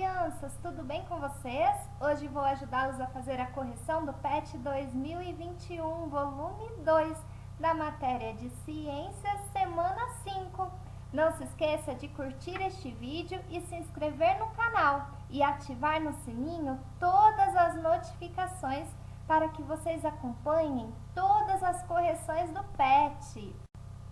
crianças, tudo bem com vocês? Hoje vou ajudá-los a fazer a correção do PET 2021, volume 2, da matéria de Ciências, semana 5. Não se esqueça de curtir este vídeo e se inscrever no canal e ativar no sininho todas as notificações para que vocês acompanhem todas as correções do PET.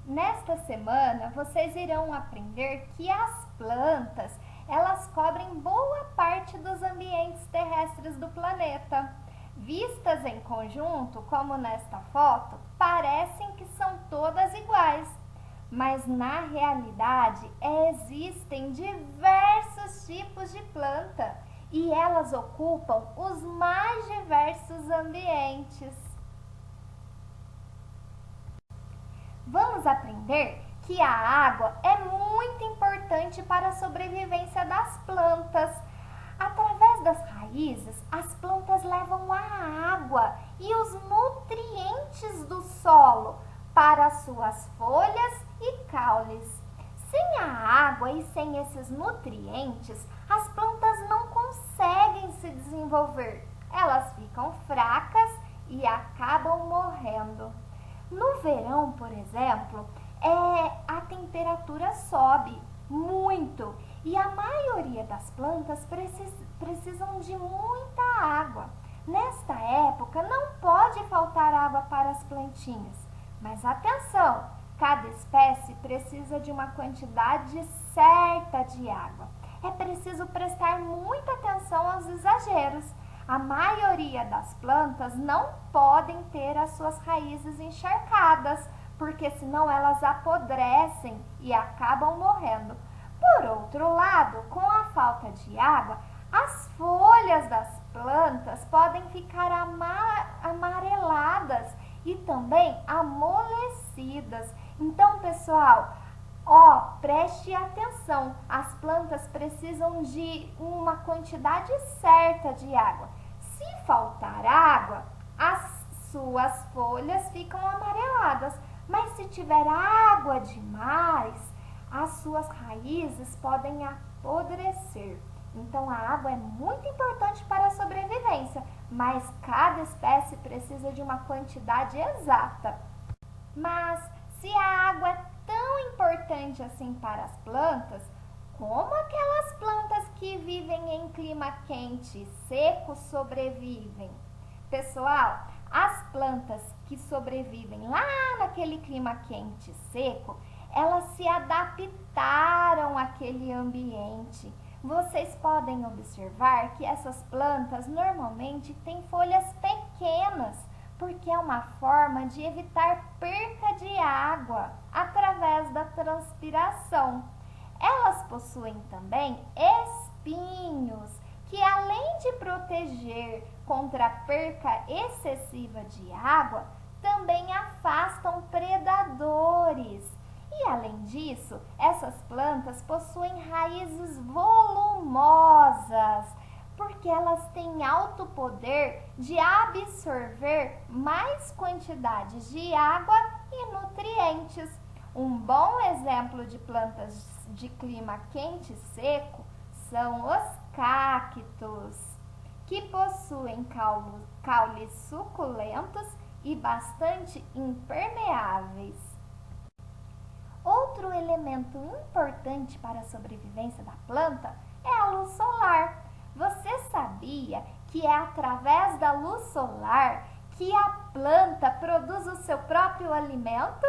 Nesta semana, vocês irão aprender que as plantas, elas cobrem boa parte dos ambientes terrestres do planeta. Vistas em conjunto, como nesta foto, parecem que são todas iguais. Mas na realidade, existem diversos tipos de planta e elas ocupam os mais diversos ambientes. Vamos aprender que a água é muito importante para a sobrevivência das plantas. Através das raízes, as plantas levam a água e os nutrientes do solo para suas folhas e caules. Sem a água e sem esses nutrientes, as plantas não conseguem se desenvolver. Elas ficam fracas e acabam morrendo. No verão, por exemplo, a temperatura sobe muito e a maioria das plantas precisam de muita água. Nesta época, não pode faltar água para as plantinhas. Mas atenção, cada espécie precisa de uma quantidade certa de água. É preciso prestar muita atenção aos exageros. A maioria das plantas não podem ter as suas raízes encharcadas, porque senão elas apodrecem e acabam morrendo. Por outro lado, com a falta de água, as folhas das plantas podem ficar amareladas e também amolecidas. Então, pessoal, preste atenção, as plantas precisam de uma quantidade certa de água. Se faltar água, as suas folhas ficam amareladas, mas se tiver água demais, as suas raízes podem apodrecer. Então, a água é muito importante para a sobrevivência, mas cada espécie precisa de uma quantidade exata. Mas, se a água é tão importante assim para as plantas, como aquelas plantas que vivem em clima quente e seco sobrevivem? Pessoal, as plantas que sobrevivem lá naquele clima quente e seco, elas se adaptaram àquele ambiente. Vocês podem observar que essas plantas normalmente têm folhas pequenas, porque é uma forma de evitar perca de água através da transpiração. Elas possuem também espinhos, que além de proteger contra a perca excessiva de água, também afastam predadores. E além disso, essas plantas possuem raízes volumosas, porque elas têm alto poder de absorver mais quantidades de água e nutrientes. Um bom exemplo de plantas de clima quente e seco são os cactos, que possuem caules suculentos e bastante impermeáveis. Outro elemento importante para a sobrevivência da planta é a luz solar. Você sabia que é através da luz solar que a planta produz o seu próprio alimento?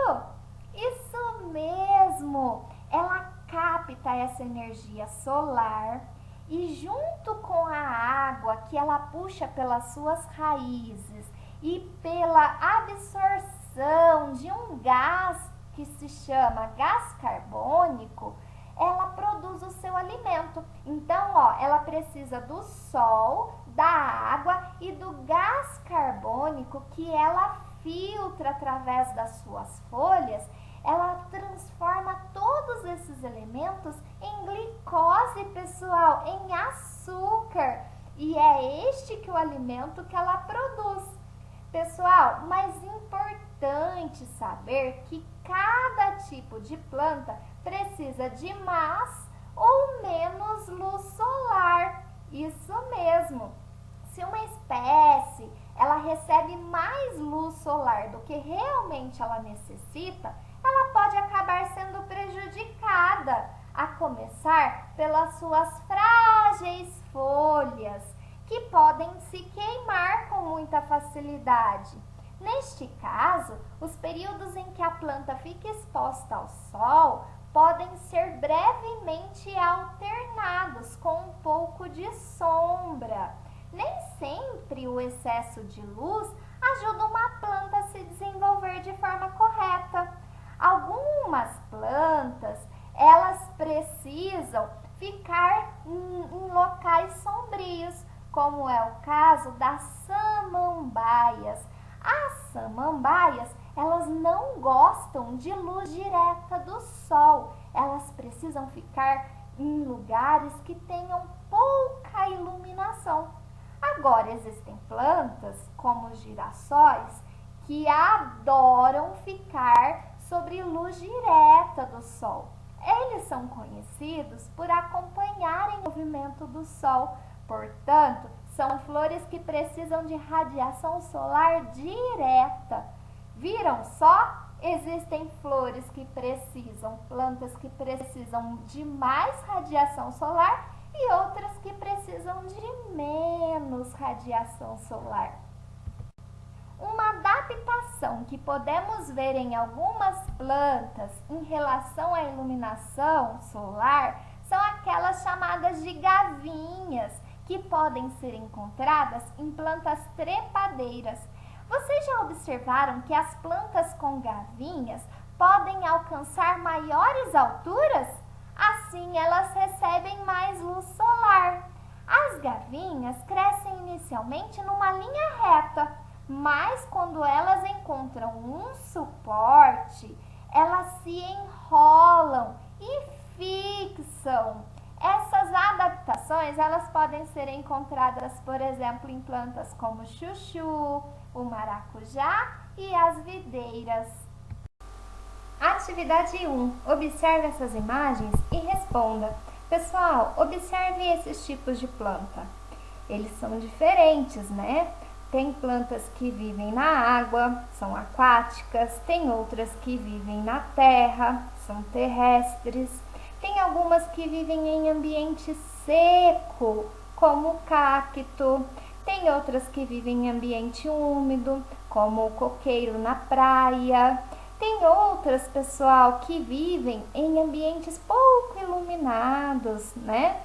Isso mesmo! Ela capta essa energia solar e junto com a água que ela puxa pelas suas raízes e pela absorção de um gás que se chama gás carbônico, ela produz o seu alimento. Então, ela precisa do sol, da água e do gás carbônico que ela filtra através das suas folhas. Ela transforma todos esses elementos em glicose, pessoal, em açúcar. E é este que o alimento que ela produz. Pessoal, mas importante saber que cada tipo de planta precisa de mais ou menos luz solar. realmente ela necessita, ela pode acabar sendo prejudicada, a começar pelas suas frágeis folhas, que podem se queimar com muita facilidade. Neste caso, os períodos em que a planta fica exposta ao sol podem ser brevemente alternados com um pouco de sombra. Nem sempre o excesso de luz ajuda uma planta a se desenvolver de forma correta. Algumas plantas, elas precisam ficar em locais sombrios, como é o caso das samambaias. As samambaias, elas não gostam de luz direta do sol. Elas precisam ficar em lugares que tenham pouca iluminação. Agora, existem plantas, como os girassóis, que adoram ficar sobre luz direta do sol. Eles são conhecidos por acompanharem o movimento do sol. Portanto, são flores que precisam de radiação solar direta. Viram só? Existem flores que precisam, plantas que precisam de mais radiação solar e outras que precisam de menos radiação solar. Uma adaptação que podemos ver em algumas plantas em relação à iluminação solar são aquelas chamadas de gavinhas, que podem ser encontradas em plantas trepadeiras. Vocês já observaram que as plantas com gavinhas podem alcançar maiores alturas? Assim, elas recebem mais luz solar. As gavinhas crescem inicialmente numa linha reta, mas quando elas encontram um suporte, elas se enrolam e fixam. Essas adaptações, elas podem ser encontradas, por exemplo, em plantas como o chuchu, o maracujá e as videiras. Atividade 1. Observe essas imagens e responda. Pessoal, observe esses tipos de planta. Eles são diferentes, né? Tem plantas que vivem na água, são aquáticas, tem outras que vivem na terra, são terrestres. Tem algumas que vivem em ambiente seco, como o cacto. Tem outras que vivem em ambiente úmido, como o coqueiro na praia. Tem outras, pessoal, que vivem em ambientes pouco iluminados, né?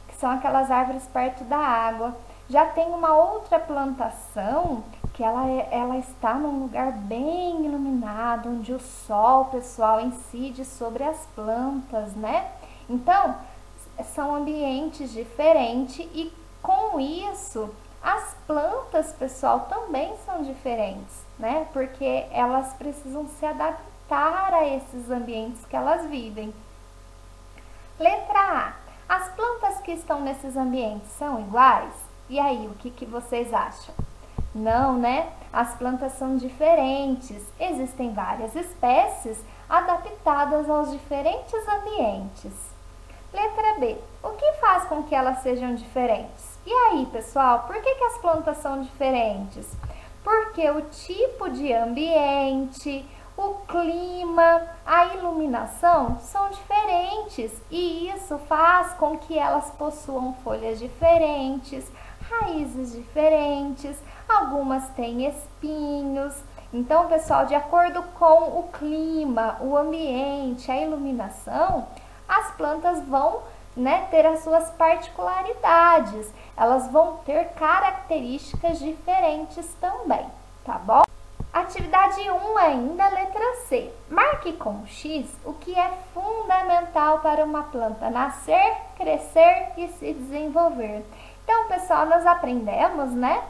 Que são aquelas árvores perto da água. Já tem uma outra plantação que ela está num lugar bem iluminado, onde o sol, pessoal, incide sobre as plantas, né? Então, são ambientes diferentes e com isso, as plantas, pessoal, também são diferentes, né? Porque elas precisam se adaptar a esses ambientes que elas vivem. Letra A. As plantas que estão nesses ambientes são iguais? E aí, o que vocês acham? Não, né? As plantas são diferentes. Existem várias espécies adaptadas aos diferentes ambientes. Letra B. O que faz com que elas sejam diferentes? E aí, pessoal, por que as plantas são diferentes? Porque o tipo de ambiente, o clima, a iluminação são diferentes e isso faz com que elas possuam folhas diferentes, raízes diferentes, algumas têm espinhos. Então, pessoal, de acordo com o clima, o ambiente, a iluminação, as plantas vão, né, ter as suas particularidades. Elas vão ter características diferentes também, tá bom? Atividade 1 ainda, letra C. Marque com X o que é fundamental para uma planta nascer, crescer e se desenvolver. Então, pessoal, nós aprendemos, né,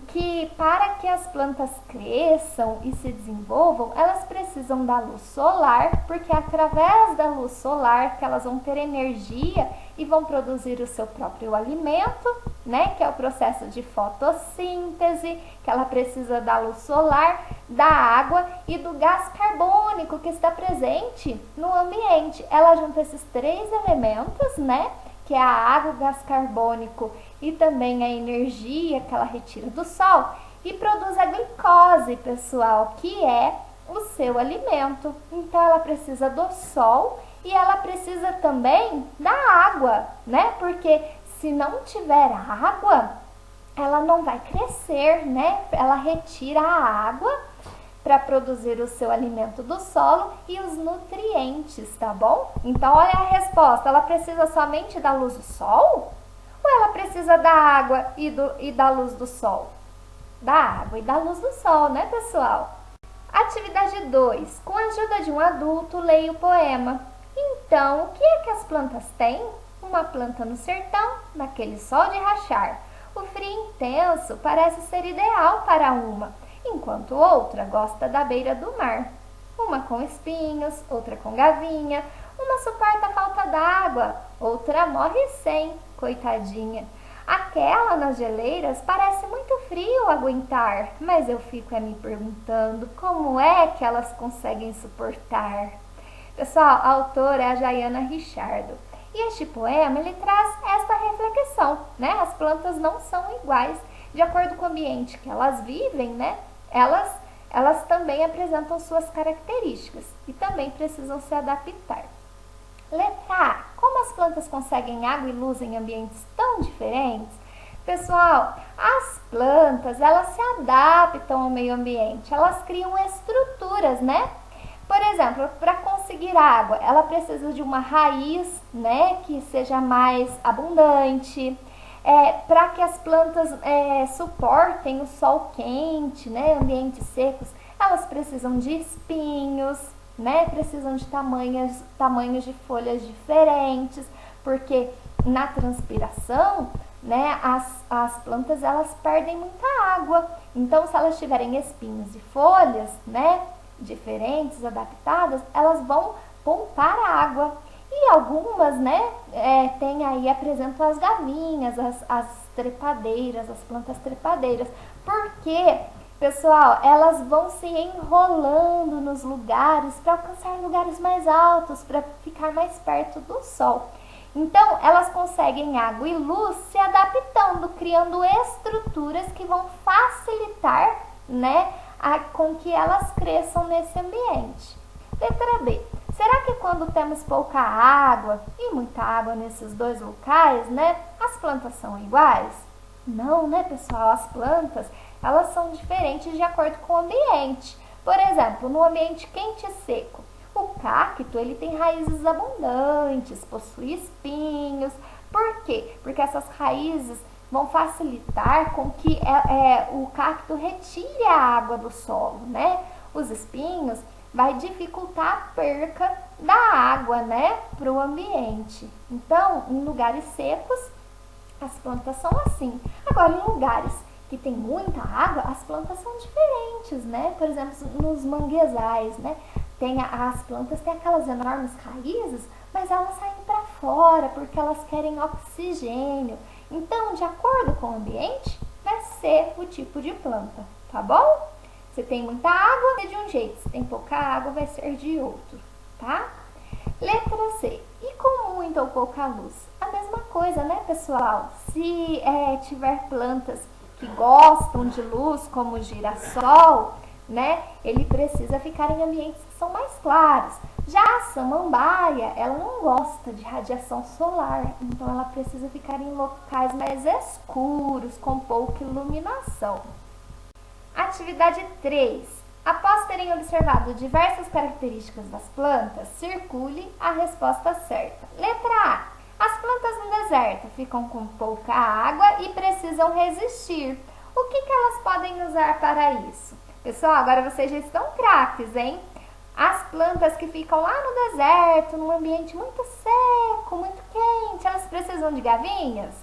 que para que as plantas cresçam e se desenvolvam, elas precisam da luz solar, porque é através da luz solar que elas vão ter energia e vão produzir o seu próprio alimento, né, que é o processo de fotossíntese, que ela precisa da luz solar, da água e do gás carbônico que está presente no ambiente. Ela junta esses três elementos, né, que é a água, o gás carbônico e também a energia que ela retira do sol e produz a glicose, pessoal, que é o seu alimento. Então ela precisa do sol e ela precisa também da água, né? Porque se não tiver água, ela não vai crescer, né? Ela retira a água para produzir o seu alimento do solo e os nutrientes, tá bom? Então, olha a resposta. Ela precisa somente da luz do sol? Ou ela precisa da água e da luz do sol? Da água e da luz do sol, né, pessoal? Atividade 2. Com a ajuda de um adulto, leia o poema. Então, o que é que as plantas têm? Uma planta no sertão, naquele sol de rachar. O frio intenso parece ser ideal para uma, enquanto outra gosta da beira do mar. Uma com espinhos, outra com gavinha, uma suporta a falta d'água, outra morre sem, coitadinha. Aquela nas geleiras parece muito frio aguentar, mas eu fico me perguntando como é que elas conseguem suportar. Pessoal, a autora é a Jaiana Richardo. E este poema, ele traz esta reflexão, né? As plantas não são iguais. De acordo com o ambiente que elas vivem, né? Elas também apresentam suas características e também precisam se adaptar. Letra A. Como as plantas conseguem água e luz em ambientes tão diferentes? Pessoal, as plantas, elas se adaptam ao meio ambiente. Elas criam estruturas, né? Por exemplo, para conseguir água, ela precisa de uma raiz, né, que seja mais abundante. Para que as plantas suportem o sol quente, né, ambientes secos, elas precisam de espinhos, né, precisam de tamanhos de folhas diferentes, porque na transpiração, né, as plantas elas perdem muita água. Então, se elas tiverem espinhos e folhas, né, diferentes, adaptadas, elas vão poupar a água. E algumas, né, apresentam as gavinhas, as trepadeiras, as plantas trepadeiras. Porque, pessoal, elas vão se enrolando nos lugares para alcançar lugares mais altos, para ficar mais perto do sol. Então, elas conseguem água e luz se adaptando, criando estruturas que vão facilitar, né, com que elas cresçam nesse ambiente. Letra B. Será que quando temos pouca água e muita água nesses dois locais, né, as plantas são iguais? Não, né, pessoal? As plantas, elas são diferentes de acordo com o ambiente. Por exemplo, no ambiente quente e seco, o cacto, ele tem raízes abundantes, possui espinhos. Por quê? Porque essas raízes vão facilitar com que o cacto retire a água do solo, né? Os espinhos vai dificultar a perca da água, né, para o ambiente. Então, em lugares secos, as plantas são assim. Agora, em lugares que tem muita água, as plantas são diferentes, né? Por exemplo, nos manguezais, né? As plantas têm aquelas enormes raízes, mas elas saem para fora porque elas querem oxigênio. Então, de acordo com o ambiente, vai ser o tipo de planta, tá bom? Se tem muita água, é de um jeito. Se tem pouca água, vai ser de outro, tá? Letra C. E com muita ou pouca luz? A mesma coisa, né, pessoal? Se tiver plantas que gostam de luz, como o girassol, né, ele precisa ficar em ambientes que são mais claros. Já a samambaia, ela não gosta de radiação solar, então ela precisa ficar em locais mais escuros, com pouca iluminação. Atividade 3. Após terem observado diversas características das plantas, circule a resposta certa. Letra A. As plantas no deserto ficam com pouca água e precisam resistir. O que elas podem usar para isso? Pessoal, agora vocês já estão craques, hein? As plantas que ficam lá no deserto, num ambiente muito seco, muito quente, elas precisam de gavinhas?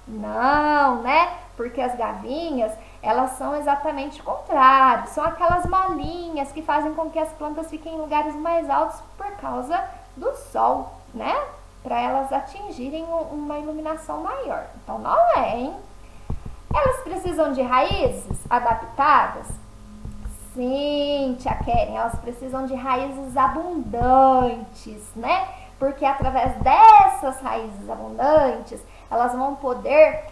Não, né? Porque as gavinhas, elas são exatamente o contrário. São aquelas molinhas que fazem com que as plantas fiquem em lugares mais altos por causa do sol, né? Para elas atingirem uma iluminação maior. Então, não é, hein? Elas precisam de raízes adaptadas? Sim, tia Keren, elas precisam de raízes abundantes, né? Porque através dessas raízes abundantes, elas vão poder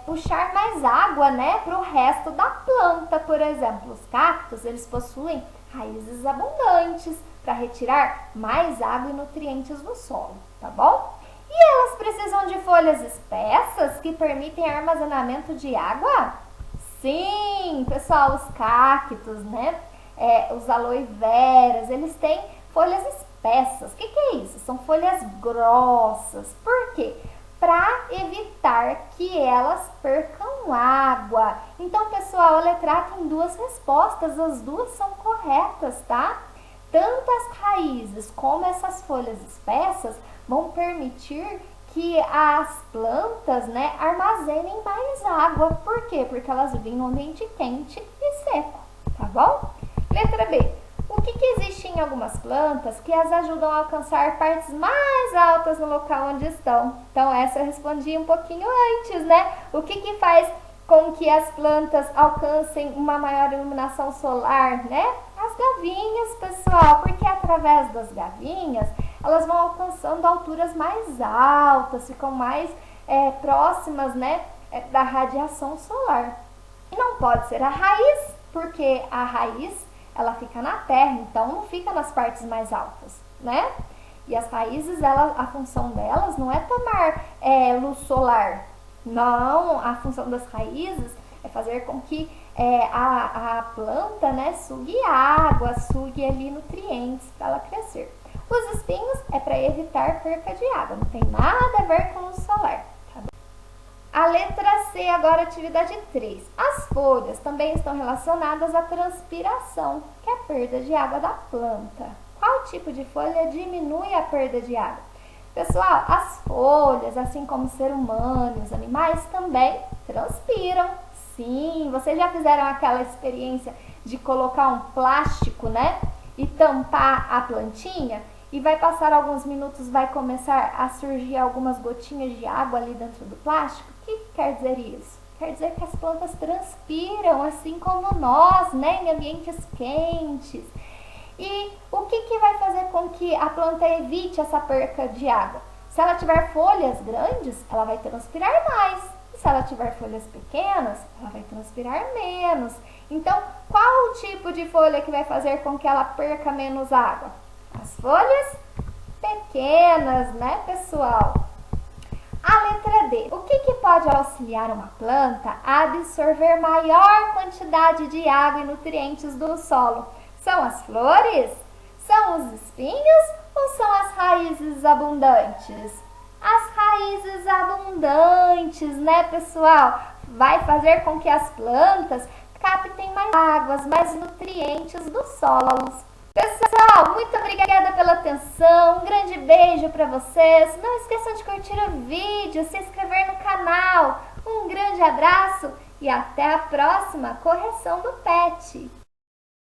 puxar mais água, né, para o resto da planta. Por exemplo, os cactos, eles possuem raízes abundantes para retirar mais água e nutrientes do solo, tá bom? E elas precisam de folhas espessas que permitem armazenamento de água? Sim, pessoal, os cactos, né? Os aloe veras, eles têm folhas espessas. O que é isso? São folhas grossas. Por quê? Para evitar que elas percam água. Então, pessoal, a letra A tem duas respostas, as duas são corretas, tá? Tanto as raízes como essas folhas espessas vão permitir que as plantas, né, armazenem mais água. Por quê? Porque elas vivem num ambiente quente e seco, tá bom? Letra B. O que existe em algumas plantas que as ajudam a alcançar partes mais altas no local onde estão? Então, essa eu respondi um pouquinho antes, né? O que faz com que as plantas alcancem uma maior iluminação solar, né? As gavinhas, pessoal, porque através das gavinhas elas vão alcançando alturas mais altas, ficam mais próximas, né, da radiação solar. E não pode ser a raiz, porque a raiz ela fica na terra, então não fica nas partes mais altas, né? E as raízes, a função delas não é tomar luz solar. Não, a função das raízes é fazer com que a planta, né, sugue água, sugue ali nutrientes para ela crescer. Os espinhos é para evitar perca de água, não tem nada a ver com luz solar. Tá bom? A letra C, agora atividade 3. As folhas também estão relacionadas à transpiração, que é a perda de água da planta. Qual tipo de folha diminui a perda de água? Pessoal, as folhas, assim como o ser humano e os animais, também transpiram. Sim, vocês já fizeram aquela experiência de colocar um plástico, né? E tampar a plantinha? E vai passar alguns minutos, vai começar a surgir algumas gotinhas de água ali dentro do plástico? O que quer dizer isso? Quer dizer que as plantas transpiram, assim como nós, né? Em ambientes quentes. E o que vai fazer com que a planta evite essa perca de água? Se ela tiver folhas grandes, ela vai transpirar mais. E se ela tiver folhas pequenas, ela vai transpirar menos. Então, qual o tipo de folha que vai fazer com que ela perca menos água? As folhas pequenas, né, pessoal? A letra D. O que pode auxiliar uma planta a absorver maior quantidade de água e nutrientes do solo? São as flores? São os espinhos ou são as raízes abundantes? As raízes abundantes, né, pessoal? Vai fazer com que as plantas captem mais águas, mais nutrientes do solo. Pessoal, muito obrigada pela atenção, um grande beijo para vocês. Não esqueçam de curtir o vídeo, se inscrever no canal. Um grande abraço e até a próxima correção do PET.